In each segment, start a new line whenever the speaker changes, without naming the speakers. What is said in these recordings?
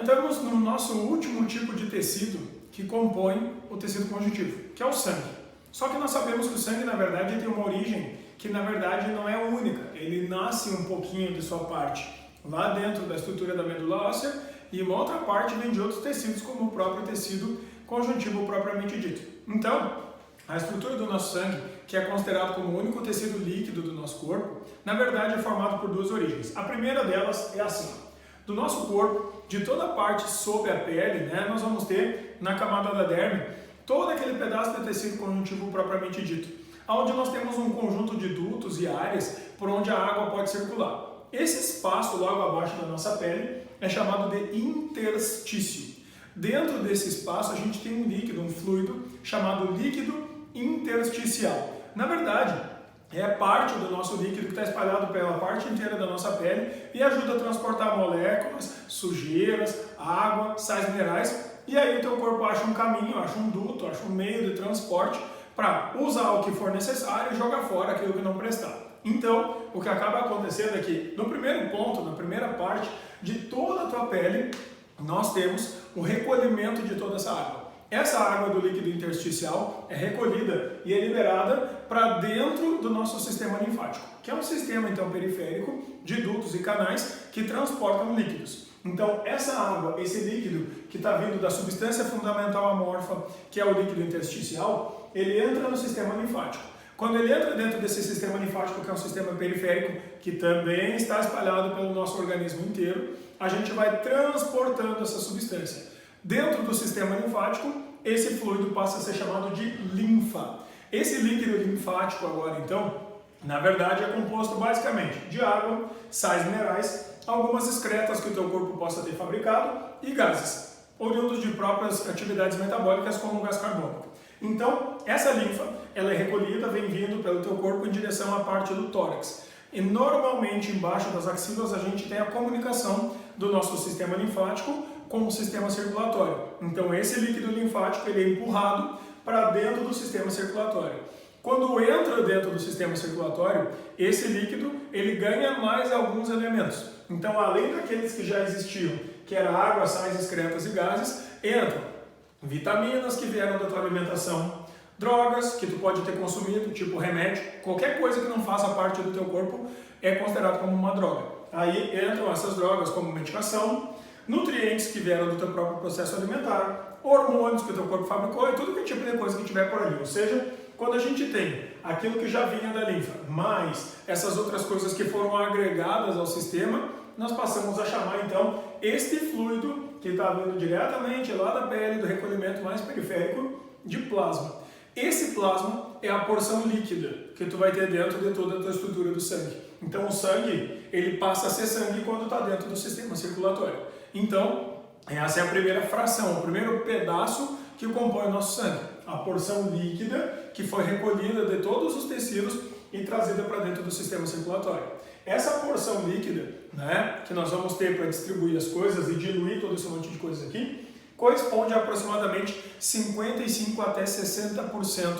Entramos no nosso último tipo de tecido que compõe o tecido conjuntivo, que é o sangue. Só que nós sabemos que o sangue, na verdade, tem uma origem que, na verdade, não é única. Ele nasce um pouquinho de sua parte lá dentro da estrutura da medula óssea e uma outra parte vem de outros tecidos, como o próprio tecido conjuntivo propriamente dito. Então, a estrutura do nosso sangue, que é considerado como o único tecido líquido do nosso corpo, na verdade é formado por duas origens. A primeira delas é assim: do nosso corpo, de toda a parte sob a pele, nós vamos ter na camada da derme todo aquele pedaço de tecido conjuntivo propriamente dito, onde nós temos um conjunto de dutos e áreas por onde a água pode circular. Esse espaço logo abaixo da nossa pele é chamado de interstício. Dentro desse espaço a gente tem um líquido, um fluido chamado líquido intersticial. Na verdade, é parte do nosso líquido que está espalhado pela parte inteira da nossa pele e ajuda a transportar moléculas, sujeiras, água, sais minerais. E aí o teu corpo acha um caminho, acha um duto, acha um meio de transporte para usar o que for necessário e jogar fora aquilo que não prestar. Então, o que acaba acontecendo é que no primeiro ponto, na primeira parte de toda a tua pele, nós temos o recolhimento de toda essa água. Essa água do líquido intersticial é recolhida e é liberada para dentro do nosso sistema linfático, que é um sistema então periférico de dutos e canais que transportam líquidos. Então essa água, esse líquido que está vindo da substância fundamental amorfa, que é o líquido intersticial, ele entra no sistema linfático. Quando ele entra dentro desse sistema linfático, que é um sistema periférico, que também está espalhado pelo nosso organismo inteiro, a gente vai transportando essa substância. Dentro do sistema linfático, esse fluido passa a ser chamado de linfa. Esse líquido linfático agora, então, na verdade é composto basicamente de água, sais minerais, algumas excretas que o teu corpo possa ter fabricado e gases, oriundos de próprias atividades metabólicas como o gás carbônico. Então, essa linfa, ela é recolhida, vem vindo pelo teu corpo em direção à parte do tórax. E normalmente embaixo das axilas a gente tem a comunicação do nosso sistema linfático com o sistema circulatório. Então esse líquido linfático ele é empurrado para dentro do sistema circulatório. Quando entra dentro do sistema circulatório, esse líquido ele ganha mais alguns elementos. Então além daqueles que já existiam, que era água, sais, excretas e gases, entram vitaminas que vieram da tua alimentação, drogas que tu pode ter consumido, tipo remédio, qualquer coisa que não faça parte do teu corpo é considerado como uma droga. Aí entram essas drogas como medicação, nutrientes que vieram do teu próprio processo alimentar, hormônios que o teu corpo fabricou e tudo que tipo de coisa que tiver por ali. Ou seja, quando a gente tem aquilo que já vinha da linfa, mais essas outras coisas que foram agregadas ao sistema, nós passamos a chamar então este fluido que está vindo diretamente lá da pele, do recolhimento mais periférico, de plasma. Esse plasma é a porção líquida que tu vai ter dentro de toda a tua estrutura do sangue. Então o sangue, ele passa a ser sangue quando está dentro do sistema circulatório. Então, essa é a primeira fração, o primeiro pedaço que compõe o nosso sangue. A porção líquida que foi recolhida de todos os tecidos e trazida para dentro do sistema circulatório. Essa porção líquida, que nós vamos ter para distribuir as coisas e diluir todo esse monte de coisas aqui, corresponde a aproximadamente 55 até 60%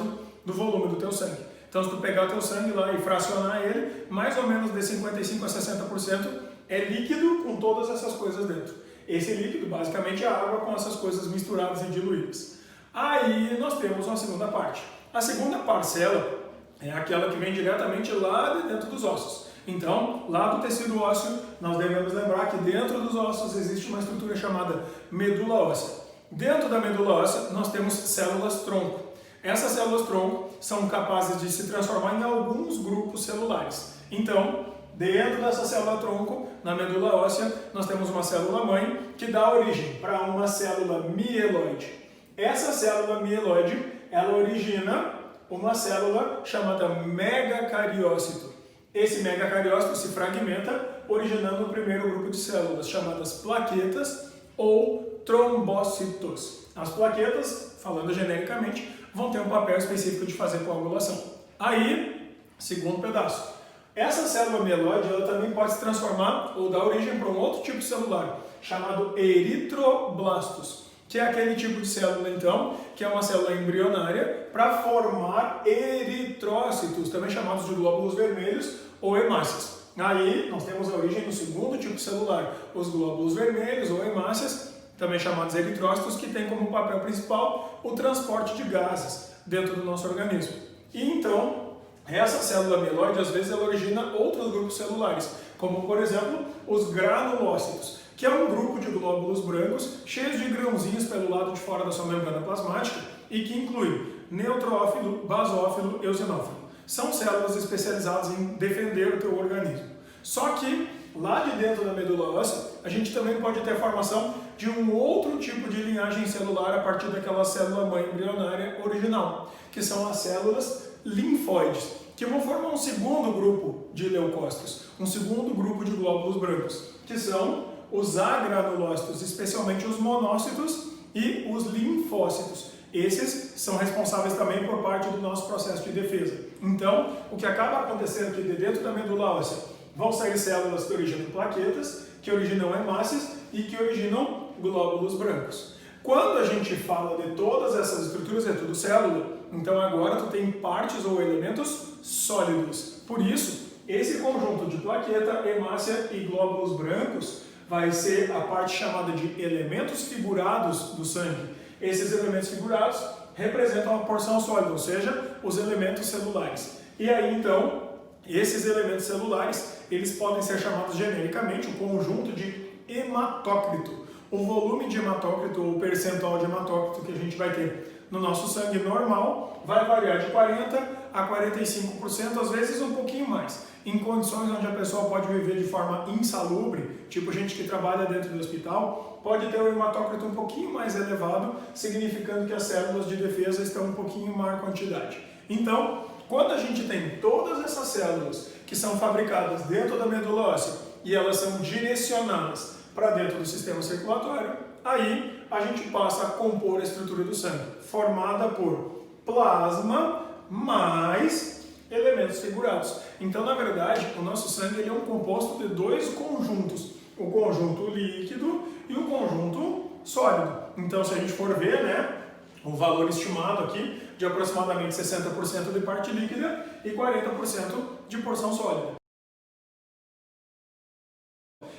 do volume do teu sangue. Então, se tu pegar o teu sangue lá e fracionar ele, mais ou menos de 55 a 60% é líquido com todas essas coisas dentro. Esse líquido, basicamente, é água com essas coisas misturadas e diluídas. Aí, nós temos uma segunda parte. A segunda parcela é aquela que vem diretamente lá de dentro dos ossos. Então, lá do tecido ósseo, nós devemos lembrar que dentro dos ossos existe uma estrutura chamada medula óssea. Dentro da medula óssea, nós temos células-tronco. Essas células-tronco são capazes de se transformar em alguns grupos celulares. Então, dentro dessa célula-tronco, na medula óssea, nós temos uma célula-mãe que dá origem para uma célula mieloide. Essa célula mieloide, ela origina uma célula chamada megacariócito. Esse megacariócito se fragmenta, originando o primeiro grupo de células, chamadas plaquetas ou trombócitos. As plaquetas, falando genericamente, vão ter um papel específico de fazer coagulação. Aí, segundo pedaço. Essa célula mieloide ela também pode se transformar ou dar origem para um outro tipo celular, chamado eritroblastos, que é aquele tipo de célula, então, que é uma célula embrionária para formar eritrócitos, também chamados de glóbulos vermelhos ou hemácias. Aí nós temos a origem do segundo tipo celular, os glóbulos vermelhos ou hemácias, também chamados eritrócitos, que têm como papel principal o transporte de gases dentro do nosso organismo. E então, essa célula amiloide, às vezes, ela origina outros grupos celulares, como, por exemplo, os granulócitos, que é um grupo de glóbulos brancos cheios de grãozinhos pelo lado de fora da sua membrana plasmática e que inclui neutrófilo, basófilo e eosinófilo. São células especializadas em defender o teu organismo. Só que, lá de dentro da medula óssea, a gente também pode ter a formação de um outro tipo de linhagem celular a partir daquela célula-mãe embrionária original, que são as células linfóides, que vão formar um segundo grupo de leucócitos, um segundo grupo de glóbulos brancos, que são os agranulócitos, especialmente os monócitos e os linfócitos. Esses são responsáveis também por parte do nosso processo de defesa. Então, o que acaba acontecendo aqui de dentro da medula óssea vão sair células que originam plaquetas, que originam hemácias e que originam glóbulos brancos. Quando a gente fala de todas essas estruturas, é tudo célula, então agora tu tem partes ou elementos sólidos. Por isso, esse conjunto de plaqueta, hemácia e glóbulos brancos vai ser a parte chamada de elementos figurados do sangue. Esses elementos figurados representam a porção sólida, ou seja, os elementos celulares. E aí, então, esses elementos celulares, eles podem ser chamados genericamente o conjunto de hematócrito. O volume de hematócrito, ou percentual de hematócrito que a gente vai ter no nosso sangue normal, vai variar de 40% a 45%, às vezes um pouquinho mais. Em condições onde a pessoa pode viver de forma insalubre, tipo gente que trabalha dentro do hospital, pode ter o hematócrito um pouquinho mais elevado, significando que as células de defesa estão um pouquinho em maior quantidade. Então, quando a gente tem todas essas células que são fabricadas dentro da medula óssea e elas são direcionadas para dentro do sistema circulatório, aí a gente passa a compor a estrutura do sangue, formada por plasma mais elementos figurados. Então, na verdade, o nosso sangue ele é um composto de dois conjuntos, o conjunto líquido e o conjunto sólido. Então, se a gente for ver, né, o valor estimado aqui de aproximadamente 60% de parte líquida e 40% de porção sólida.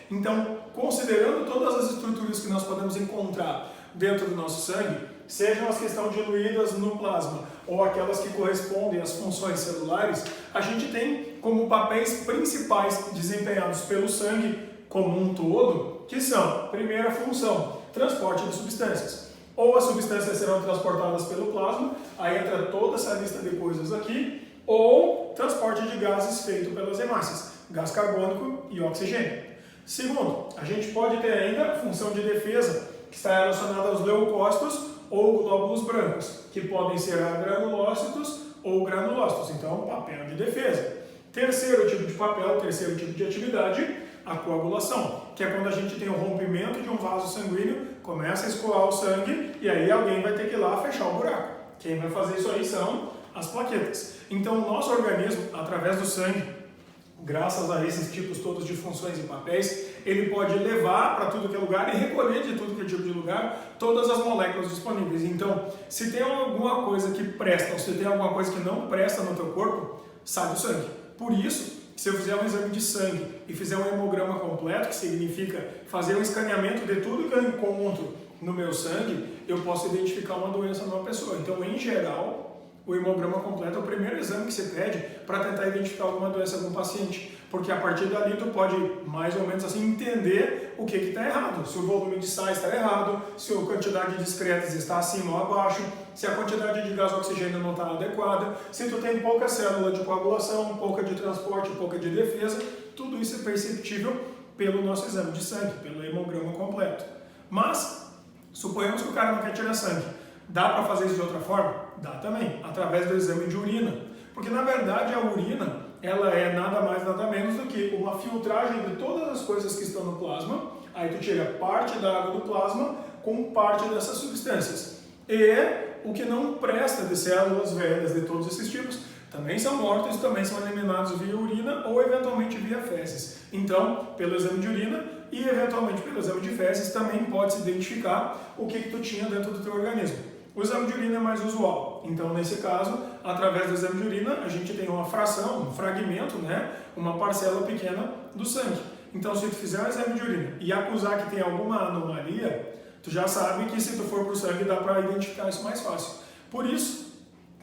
Então, considerando todas as estruturas que nós podemos encontrar dentro do nosso sangue, sejam as que estão diluídas no plasma ou aquelas que correspondem às funções celulares, a gente tem como papéis principais desempenhados pelo sangue como um todo, que são, primeira função, transporte de substâncias. Ou as substâncias serão transportadas pelo plasma, aí entra toda essa lista de coisas aqui, ou transporte de gases feito pelas hemácias, gás carbônico e oxigênio. Segundo, a gente pode ter ainda a função de defesa, que está relacionada aos leucócitos ou glóbulos brancos, que podem ser agranulócitos ou granulócitos, então papel de defesa. Terceiro tipo de papel, terceiro tipo de atividade, a coagulação, que é quando a gente tem o rompimento de um vaso sanguíneo, começa a escoar o sangue e aí alguém vai ter que ir lá fechar o buraco. Quem vai fazer isso aí são as plaquetas. Então o nosso organismo, através do sangue, graças a esses tipos todos de funções e papéis, ele pode levar para tudo que é lugar e recolher de tudo que é tipo de lugar todas as moléculas disponíveis. Então, se tem alguma coisa que presta ou se tem alguma coisa que não presta no teu corpo, sai do sangue. Por isso, se eu fizer um exame de sangue e fizer um hemograma completo, que significa fazer um escaneamento de tudo que eu encontro no meu sangue, eu posso identificar uma doença numa pessoa. Então, em geral, o hemograma completo é o primeiro exame que você pede para tentar identificar alguma doença em algum paciente, porque a partir dali tu pode mais ou menos assim entender o que está errado, se o volume de sais está errado, se a quantidade de excretas está acima ou abaixo, se a quantidade de gás oxigênio não está adequada, se tu tem pouca célula de coagulação, pouca de transporte, pouca de defesa, tudo isso é perceptível pelo nosso exame de sangue, pelo hemograma completo. Mas, suponhamos que o cara não quer tirar sangue. Dá para fazer isso de outra forma? Dá também, através do exame de urina. Porque, na verdade, a urina, ela é nada mais, nada menos do que uma filtragem de todas as coisas que estão no plasma. Aí tu tira parte da água do plasma com parte dessas substâncias. E o que não presta de células velhas de todos esses tipos também são mortos e também são eliminados via urina ou eventualmente via fezes. Então, pelo exame de urina e eventualmente pelo exame de fezes também pode-se identificar o que tu tinha dentro do teu organismo. O exame de urina é mais usual, então nesse caso, através do exame de urina, a gente tem uma fração, um fragmento, né, uma parcela pequena do sangue. Então se tu fizer um exame de urina e acusar que tem alguma anomalia, Tu já sabe que se tu for para o sangue dá para identificar isso mais fácil. Por isso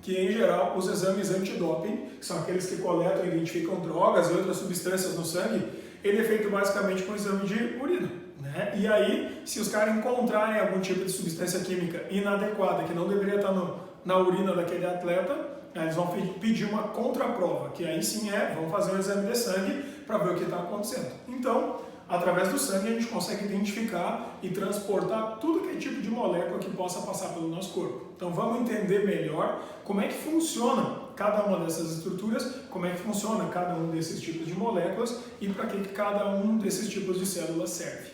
que, em geral, os exames antidoping, que são aqueles que coletam e identificam drogas e outras substâncias no sangue, ele é feito basicamente com exame de urina, né? E aí, se os caras encontrarem algum tipo de substância química inadequada, que não deveria estar na urina daquele atleta, eles vão pedir uma contraprova, que aí sim vão fazer um exame de sangue para ver o que está acontecendo. Então, através do sangue a gente consegue identificar e transportar tudo que é tipo de molécula que possa passar pelo nosso corpo. Então vamos entender melhor como é que funciona cada uma dessas estruturas, como é que funciona cada um desses tipos de moléculas e para que cada um desses tipos de células serve.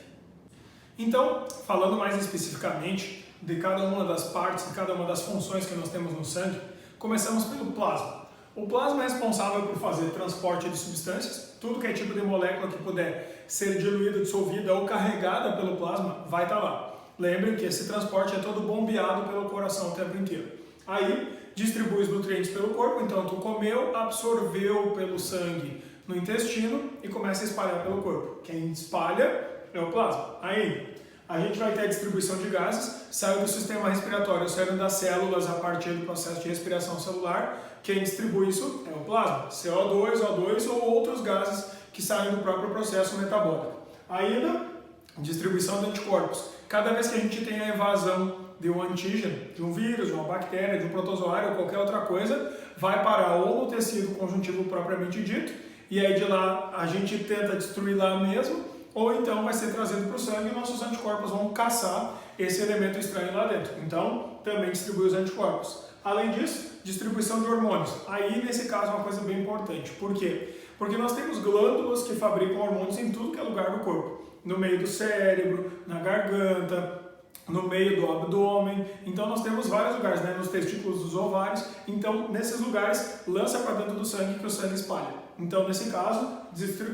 Então, falando mais especificamente de cada uma das partes, de cada uma das funções que nós temos no sangue, começamos pelo plasma. O plasma é responsável por fazer transporte de substâncias, tudo que é tipo de molécula que puder ser diluída, dissolvida ou carregada pelo plasma vai estar lá. Lembrem que esse transporte é todo bombeado pelo coração o tempo inteiro. Aí, distribui os nutrientes pelo corpo, então tu comeu, absorveu pelo sangue no intestino e começa a espalhar pelo corpo. Quem espalha é o plasma. Aí, a gente vai ter a distribuição de gases, saiu do sistema respiratório, saindo das células a partir do processo de respiração celular. Quem distribui isso é o plasma, CO2, O2 ou outros gases que saem do próprio processo metabólico. Ainda, distribuição de anticorpos. Cada vez que a gente tem a evasão de um antígeno, de um vírus, de uma bactéria, de um protozoário ou qualquer outra coisa, vai parar ou no tecido conjuntivo propriamente dito, e aí de lá a gente tenta destruir lá mesmo, ou então vai ser trazido para o sangue e nossos anticorpos vão caçar esse elemento estranho lá dentro. Então, também distribui os anticorpos. Além disso, distribuição de hormônios. Aí, nesse caso, é uma coisa bem importante. Por quê? Porque nós temos glândulas que fabricam hormônios em tudo que é lugar do corpo. No meio do cérebro, na garganta, no meio do abdômen. Então, nós temos vários lugares, né? Nos testículos dos ovários. Então, nesses lugares, lança para dentro do sangue que o sangue espalha. Então, nesse caso,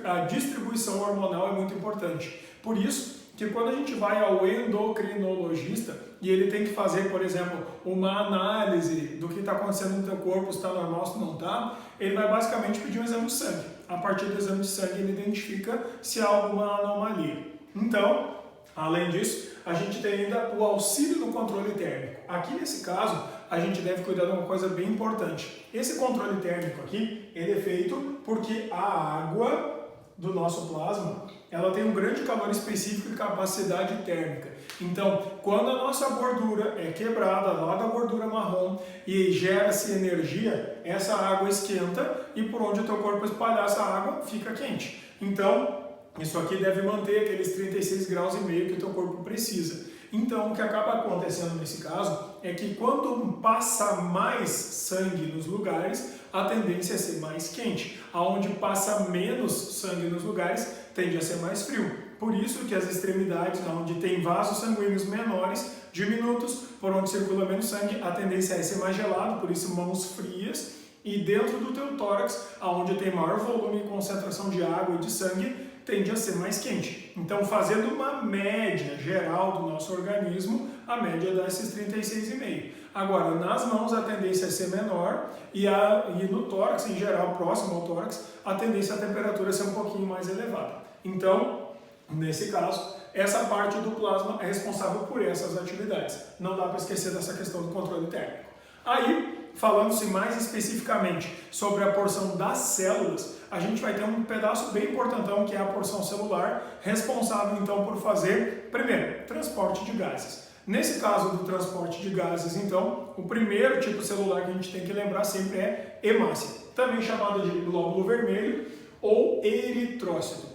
a distribuição hormonal é muito importante. Por isso que quando a gente vai ao endocrinologista e ele tem que fazer, por exemplo, uma análise do que está acontecendo no teu corpo, se está normal, se não está, ele vai basicamente pedir um exame de sangue. A partir do exame de sangue ele identifica se há alguma anomalia. Então, além disso, a gente tem ainda o auxílio no controle térmico. Aqui nesse caso, a gente deve cuidar de uma coisa bem importante. Esse controle térmico aqui, ele é feito porque a água do nosso plasma, ela tem um grande calor específico e capacidade térmica. Então, quando a nossa gordura é quebrada lá da gordura marrom e gera-se energia, essa água esquenta e por onde o teu corpo espalhar essa água, fica quente. Então, isso aqui deve manter aqueles 36 graus e meio que o teu corpo precisa. Então, o que acaba acontecendo nesse caso é que quando passa mais sangue nos lugares, a tendência é ser mais quente. Aonde passa menos sangue nos lugares, tende a ser mais frio. Por isso que as extremidades, onde tem vasos sanguíneos menores, diminutos, por onde circula menos sangue, a tendência é ser mais gelado, por isso mãos frias. E dentro do teu tórax, onde tem maior volume e concentração de água e de sangue, tende a ser mais quente. Então, fazendo uma média geral do nosso organismo, a média dá esses 36,5. Agora, nas mãos a tendência é ser menor e no tórax, em geral, próximo ao tórax, a tendência é a temperatura ser um pouquinho mais elevada. Então, nesse caso, essa parte do plasma é responsável por essas atividades. Não dá para esquecer dessa questão do controle térmico. Aí, falando-se mais especificamente sobre a porção das células, a gente vai ter um pedaço bem importantão que é a porção celular, responsável então por fazer, primeiro, transporte de gases. Nesse caso do transporte de gases, então, o primeiro tipo celular que a gente tem que lembrar sempre é hemácia, também chamado de glóbulo vermelho ou eritrócito.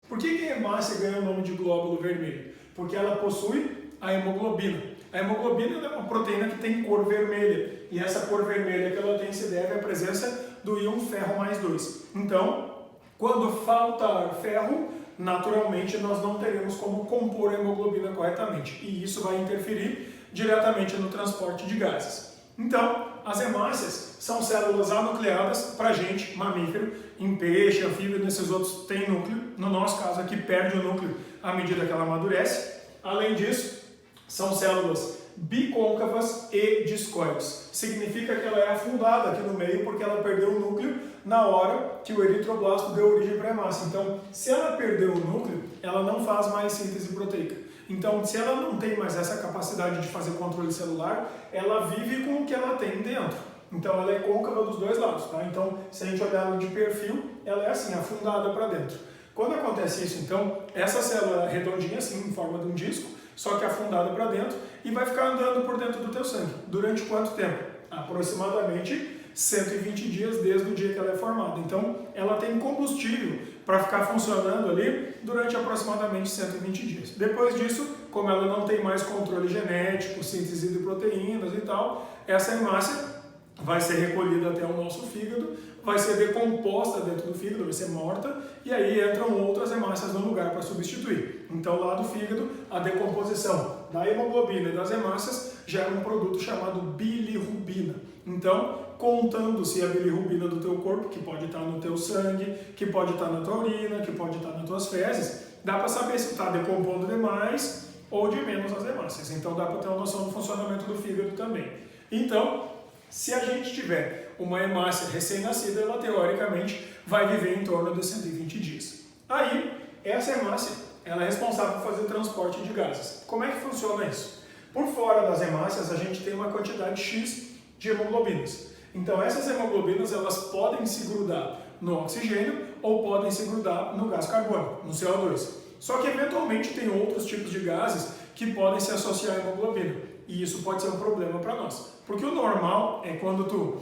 Por que a hemácia ganha o nome de glóbulo vermelho? Porque ela possui a hemoglobina. A hemoglobina é uma proteína que tem cor vermelha, e essa cor vermelha que ela tem se deve à presença do íon ferro mais 2. Então, quando falta ferro, naturalmente nós não teremos como compor a hemoglobina corretamente, e isso vai interferir diretamente no transporte de gases. Então, as hemácias são células anucleadas para a gente, mamífero, em peixe, anfíbio, nesses outros tem núcleo. No nosso caso aqui, perde o núcleo à medida que ela amadurece. Além disso, são células bicôncavas e discoides. Significa que ela é afundada aqui no meio porque ela perdeu o núcleo na hora que o eritroblasto deu origem para a hemácia. Então, se ela perdeu o núcleo, ela não faz mais síntese proteica. Então, se ela não tem mais essa capacidade de fazer controle celular, ela vive com o que ela tem dentro. Então, ela é côncava dos dois lados, tá? Então, se a gente olhar ela de perfil, ela é assim, afundada para dentro. Quando acontece isso, então, essa célula é redondinha assim, em forma de um disco, só que afundada para dentro, e vai ficar andando por dentro do teu sangue. Durante quanto tempo? Aproximadamente 120 dias desde o dia que ela é formada. Então, ela tem combustível para ficar funcionando ali durante aproximadamente 120 dias. Depois disso, como ela não tem mais controle genético, síntese de proteínas e tal, essa hemácia vai ser recolhida até o nosso fígado, vai ser decomposta dentro do fígado, vai ser morta, e aí entram outras hemácias no lugar para substituir. Então, lá do fígado, a decomposição da hemoglobina e das hemácias gera um produto chamado bilirrubina. Então, contando-se a bilirrubina do teu corpo, que pode estar no teu sangue, que pode estar na tua urina, que pode estar nas tuas fezes, dá para saber se está decompondo de mais ou de menos as hemácias. Então, dá para ter uma noção do funcionamento do fígado também. Então, se a gente tiver uma hemácia recém-nascida, ela teoricamente vai viver em torno de 120 dias. Aí, essa hemácia, ela é responsável por fazer transporte de gases. Como é que funciona isso? Por fora das hemácias, a gente tem uma quantidade X de hemoglobinas. Então, essas hemoglobinas, elas podem se grudar no oxigênio ou podem se grudar no gás carbônico, no CO2. Só que, eventualmente, tem outros tipos de gases que podem se associar à hemoglobina. E isso pode ser um problema para nós. Porque o normal é quando tu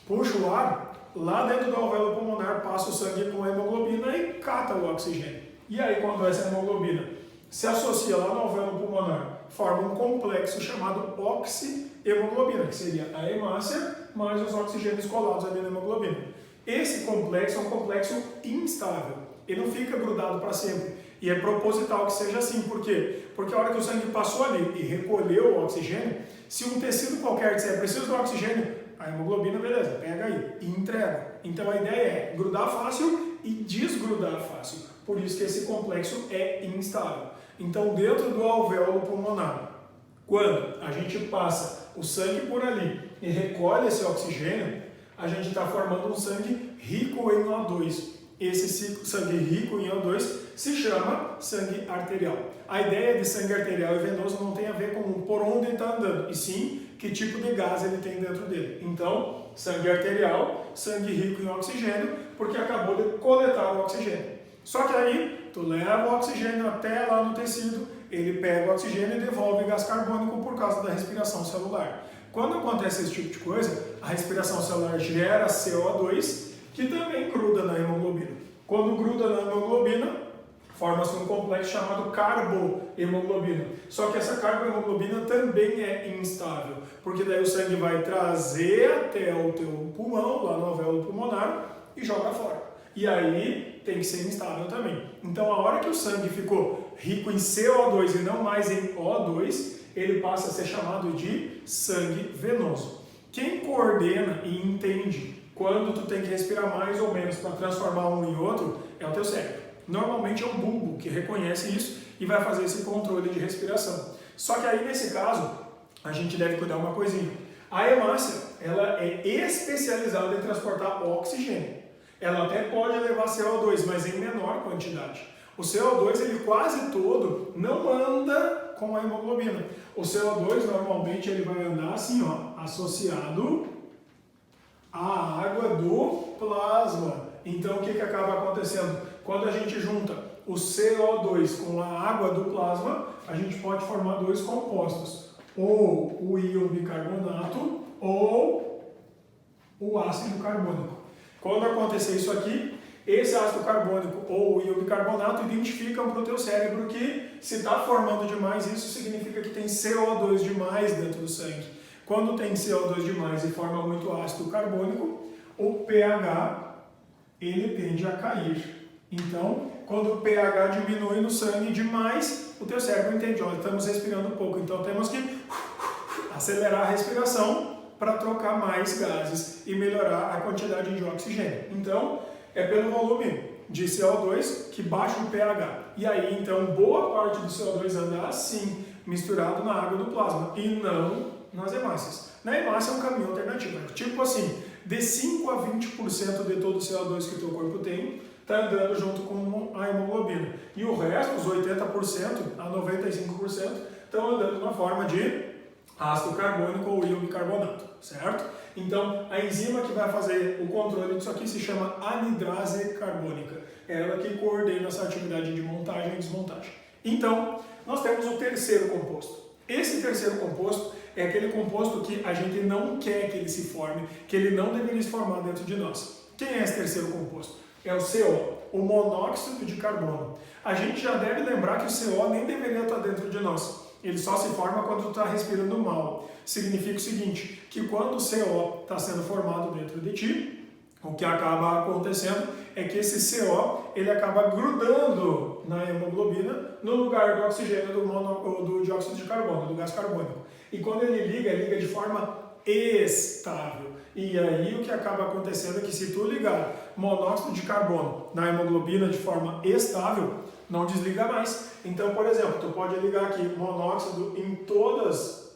puxa o ar, lá dentro do alvéolo pulmonar passa o sangue com a hemoglobina e cata o oxigênio. E aí, quando essa hemoglobina se associa lá no alvéolo pulmonar, forma um complexo chamado oxihemoglobina, que seria a hemácia mais os oxigênios colados ali na hemoglobina. Esse complexo é um complexo instável. Ele não fica grudado para sempre. E é proposital que seja assim. Por quê? Porque a hora que o sangue passou ali e recolheu o oxigênio, se um tecido qualquer disser preciso do oxigênio, a hemoglobina, beleza, pega aí e entrega. Então a ideia é grudar fácil e desgrudar fácil. Por isso que esse complexo é instável. Então, dentro do alvéolo pulmonar, quando a gente passa o sangue por ali e recolhe esse oxigênio, a gente está formando um sangue rico em O2. Esse sangue rico em O2 se chama sangue arterial. A ideia de sangue arterial e venoso não tem a ver com por onde ele está andando, e sim que tipo de gás ele tem dentro dele. Então, sangue arterial, sangue rico em oxigênio, porque acabou de coletar o oxigênio. Só que aí, tu leva o oxigênio até lá no tecido, ele pega o oxigênio e devolve gás carbônico por causa da respiração celular. Quando acontece esse tipo de coisa, a respiração celular gera CO2, que também gruda na hemoglobina. Quando gruda na hemoglobina, forma-se um complexo chamado carbohemoglobina. Só que essa carbohemoglobina também é instável, porque daí o sangue vai trazer até o teu pulmão, lá no alvéolo pulmonar, e joga fora. E aí tem que ser instável também. Então, a hora que o sangue ficou rico em CO2 e não mais em O2, ele passa a ser chamado de sangue venoso. Quem coordena e entende quando tu tem que respirar mais ou menos para transformar um em outro é o teu cérebro. Normalmente é o bulbo que reconhece isso e vai fazer esse controle de respiração. Só que aí, nesse caso, a gente deve cuidar uma coisinha. A hemácia, ela é especializada em transportar oxigênio. Ela até pode levar CO2, mas em menor quantidade. O CO2, ele quase todo não anda com a hemoglobina. O CO2, normalmente, ele vai andar assim, ó, associado à água do plasma. Então, o que acaba acontecendo? Quando a gente junta o CO2 com a água do plasma, a gente pode formar dois compostos. Ou o íon bicarbonato ou o ácido carbônico. Quando acontecer isso aqui, esse ácido carbônico ou o íon bicarbonato identificam para o teu cérebro que se está formando demais, isso significa que tem CO2 demais dentro do sangue. Quando tem CO2 demais e forma muito ácido carbônico, o pH ele tende a cair. Então, quando o pH diminui no sangue demais, o teu cérebro entende, olha, estamos respirando pouco, então temos que acelerar a respiração para trocar mais gases e melhorar a quantidade de oxigênio. Então, é pelo volume de CO2 que baixa o pH. E aí, então, boa parte do CO2 anda assim, misturado na água do plasma, e não nas hemácias. Na hemácia é um caminho alternativo. Tipo assim, de 5 a 20% de todo o CO2 que o teu corpo tem, está andando junto com a hemoglobina. E o resto, os 80% a 95%, estão andando na forma de ácido carbônico ou íon bicarbonato, certo? Então, a enzima que vai fazer o controle disso aqui se chama anidrase carbônica. É ela que coordena essa atividade de montagem e desmontagem. Então, nós temos o terceiro composto. Esse terceiro composto é aquele composto que a gente não quer que ele se forme, que ele não deveria se formar dentro de nós. Quem é esse terceiro composto? É o CO, o monóxido de carbono. A gente já deve lembrar que o CO nem deveria estar dentro de nós. Ele só se forma quando tu está respirando mal. Significa o seguinte, que quando o CO está sendo formado dentro de ti, o que acaba acontecendo é que esse CO ele acaba grudando na hemoglobina no lugar do oxigênio do dióxido de carbono, do gás carbônico. E quando ele liga de forma estável. E aí o que acaba acontecendo é que se tu ligar monóxido de carbono na hemoglobina de forma estável, não desliga mais. Então, por exemplo, tu pode ligar aqui monóxido em todas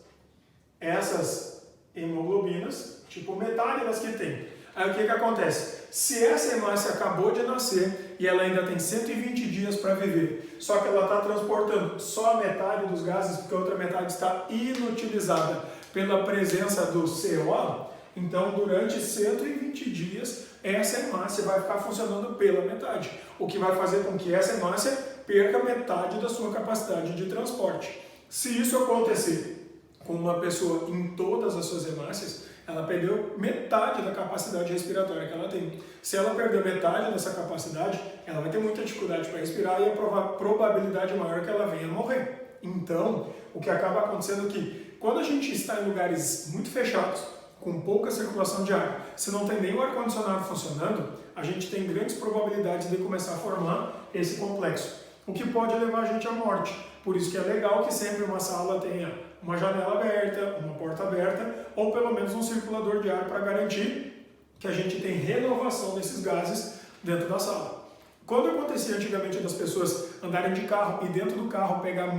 essas hemoglobinas, tipo metade das que tem. Aí o que acontece? Se essa hemácia acabou de nascer e ela ainda tem 120 dias para viver, só que ela está transportando só a metade dos gases, porque a outra metade está inutilizada pela presença do CO, então durante 120 dias essa hemácia vai ficar funcionando pela metade, o que vai fazer com que essa hemácia perca metade da sua capacidade de transporte. Se isso acontecer com uma pessoa em todas as suas hemácias, ela perdeu metade da capacidade respiratória que ela tem. Se ela perder metade dessa capacidade, ela vai ter muita dificuldade para respirar e a probabilidade maior é que ela venha a morrer. Então, o que acaba acontecendo é que quando a gente está em lugares muito fechados, com pouca circulação de ar, se não tem nenhum ar-condicionado funcionando, a gente tem grandes probabilidades de começar a formar esse complexo, o que pode levar a gente à morte. Por isso que é legal que sempre uma sala tenha uma janela aberta, uma porta aberta, ou pelo menos um circulador de ar para garantir que a gente tem renovação desses gases dentro da sala. Quando acontecia antigamente das pessoas andarem de carro e dentro do carro pegar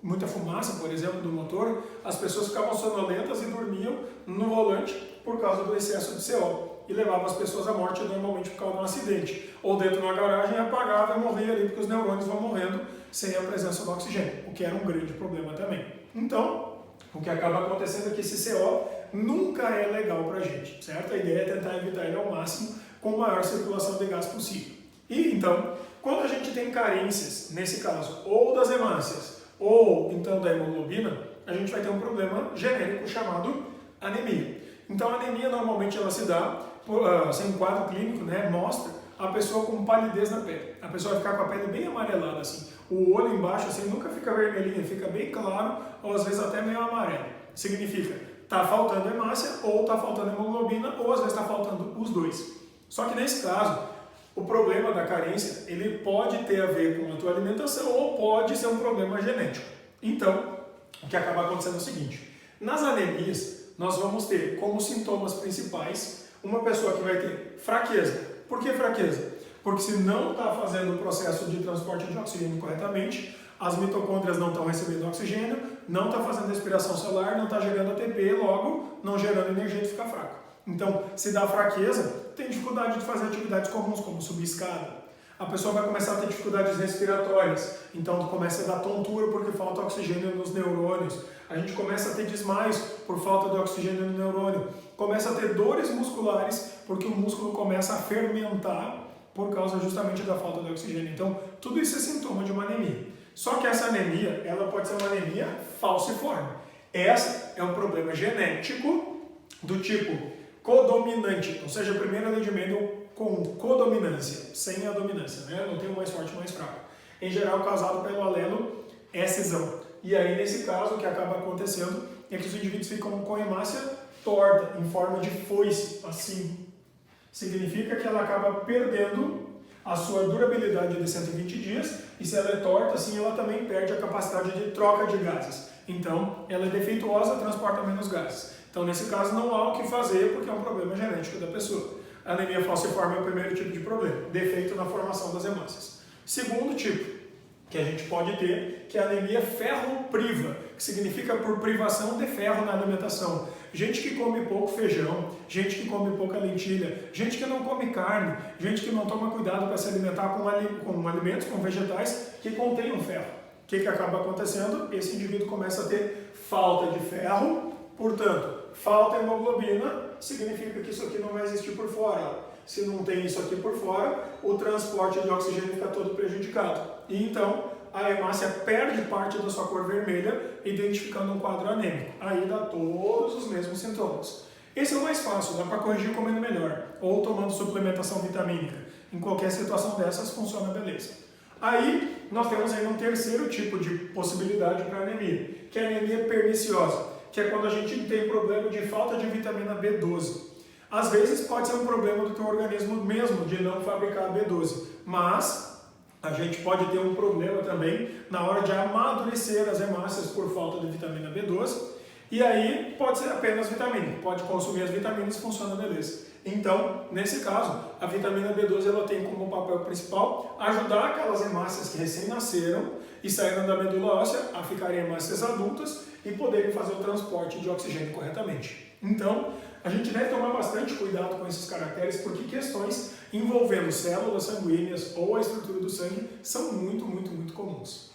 muita fumaça, por exemplo, do motor, as pessoas ficavam sonolentas e dormiam no volante por causa do excesso de CO e levava as pessoas à morte normalmente por causa de um acidente. Ou dentro de uma garagem apagava e morria ali porque os neurônios vão morrendo sem a presença do oxigênio, o que era um grande problema também. Então, o que acaba acontecendo é que esse CO nunca é legal para a gente, certo? A ideia é tentar evitar ele ao máximo com a maior circulação de gás possível. E então, quando a gente tem carências, nesse caso, ou das hemácias, ou então da hemoglobina, a gente vai ter um problema genérico chamado anemia. Então a anemia normalmente ela se dá, sem um quadro clínico, né, mostra a pessoa com palidez na pele. A pessoa vai ficar com a pele bem amarelada assim. O olho embaixo assim nunca fica vermelhinho, fica bem claro, ou às vezes até meio amarelo. Significa, está faltando hemácia, ou está faltando hemoglobina, ou às vezes está faltando os dois. Só que nesse caso, o problema da carência, ele pode ter a ver com a tua alimentação ou pode ser um problema genético. Então, o que acaba acontecendo é o seguinte, nas anemias, nós vamos ter como sintomas principais uma pessoa que vai ter fraqueza. Por que fraqueza? Porque se não está fazendo o processo de transporte de oxigênio corretamente, as mitocôndrias não estão recebendo oxigênio, não está fazendo respiração celular, não está gerando ATP, logo não gerando energia e fica fraco. Então, se dá fraqueza, tem dificuldade de fazer atividades comuns, como subir escada. A pessoa vai começar a ter dificuldades respiratórias, então começa a dar tontura porque falta oxigênio nos neurônios. A gente começa a ter desmaios por falta de oxigênio no neurônio. Começa a ter dores musculares porque o músculo começa a fermentar por causa justamente da falta de oxigênio. Então, tudo isso é sintoma de uma anemia. Só que essa anemia, ela pode ser uma anemia falciforme. Essa é um problema genético do tipo codominante, ou seja, a primeira lei de Mendel com codominância, sem a dominância, né? Não tem o mais forte e o mais fraco. Em geral, causado pelo alelo Szão. E aí, nesse caso, o que acaba acontecendo é que os indivíduos ficam com a hemácia torta, em forma de foice, assim. Significa que ela acaba perdendo a sua durabilidade de 120 dias, e se ela é torta, assim, ela também perde a capacidade de troca de gases. Então, ela é defeituosa, transporta menos gases. Então, nesse caso, não há o que fazer, porque é um problema genético da pessoa. A anemia falciforme é o primeiro tipo de problema, defeito na formação das hemácias. Segundo tipo, que a gente pode ter, que é a anemia ferropriva, que significa por privação de ferro na alimentação. Gente que come pouco feijão, gente que come pouca lentilha, gente que não come carne, gente que não toma cuidado para se alimentar com alimentos, com vegetais que contenham ferro. O que acaba acontecendo? Esse indivíduo começa a ter falta de ferro, portanto, falta de hemoglobina, significa que isso aqui não vai existir por fora. Se não tem isso aqui por fora, o transporte de oxigênio fica todo prejudicado. E então, a hemácia perde parte da sua cor vermelha, identificando um quadro anêmico. Aí dá todos os mesmos sintomas. Esse é o mais fácil, dá para corrigir comendo melhor, ou tomando suplementação vitamínica. Em qualquer situação dessas, funciona beleza. Aí, nós temos ainda um terceiro tipo de possibilidade para anemia, que é a anemia perniciosa, que é quando a gente tem problema de falta de vitamina B12. Às vezes pode ser um problema do teu organismo mesmo de não fabricar B12, mas a gente pode ter um problema também na hora de amadurecer as hemácias por falta de vitamina B12, e aí pode ser apenas vitamina, pode consumir as vitaminas e funciona beleza. Então, nesse caso, a vitamina B12 ela tem como papel principal ajudar aquelas hemácias que recém-nasceram e saíram da medula óssea a ficarem hemácias adultas e poderem fazer o transporte de oxigênio corretamente. Então, a gente deve tomar bastante cuidado com esses caracteres, porque questões envolvendo células sanguíneas ou a estrutura do sangue são muito comuns.